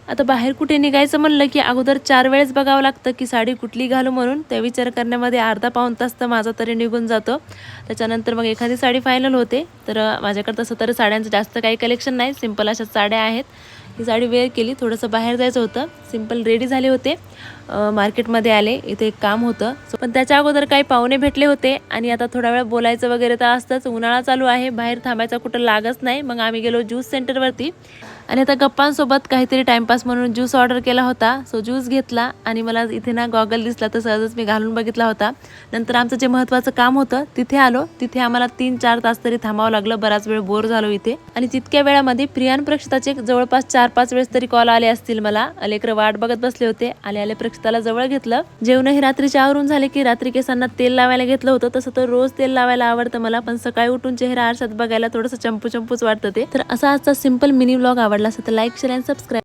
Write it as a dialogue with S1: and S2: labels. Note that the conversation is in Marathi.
S1: आता बाहेर कुठे निघायचं म्हणलं की अगोदर 4 वेळेस बघावं लागतं की साडी कुठली घालू म्हणून. त्या विचार करण्यामध्ये अर्धा पाऊण तास तर माझा तरी निघून जातो. त्याच्यानंतर मग एखादी साडी फायनल होते. तर माझ्याकडे तसं तर साड्यांचं जास्त काही कलेक्शन नाही, सिंपल अशा साड्या आहेत. ही साडी वेअर केली, थोडंसं बाहेर जायचं होतं, सिंपल रेडी झाले होते, मार्केटमध्ये आले, इथे एक काम होतं. पण त्याच्या अगोदर काही पाहुणे भेटले होते आणि आता थोडा वेळ बोलायचं वगैरे तर असतंच. उन्हाळा चालू आहे, बाहेर थांबायचा कुठं लागच नाही. मग आम्ही गेलो ज्यूस सेंटरवरती आणि आता गप्पांसोबत काहीतरी टाइमपास म्हणून ज्यूस ऑर्डर केला होता. सो ज्यूस घेतला आणि मला इथे ना गॉगल दिसला तर सहजच मी घालून बघितला होता. नंतर आमचं जे महत्त्वाचं काम होतं तिथे आलो. तिथे आम्हाला 3-4 तास तरी थांबावं लागलं, बराच वेळ बोर झालो इथे. आणि तितक्या वेळामध्ये प्रियान प्रक्षिताचे जवळपास 4-5 वेळेस तरी कॉल आले असतील मला. लेकरं वाट बघत बसले होते. आले प्रक्षिताला जवळ घेतलं. जेवणही रात्रीचे आवरून झाले की रात्री केसांना तेल लावायला घेतलं होतं. तसं तर रोज तेल लावायला आवडतं मला, पण सकाळी उठून चेहरा आरशात बघायला थोडंसं चंपू चंपूच वाटतं ते. तर असा आजचा सिंपल मिनी व्लॉग आवडला असेल तर लाईक, शेअर आणि सबस्क्राईब.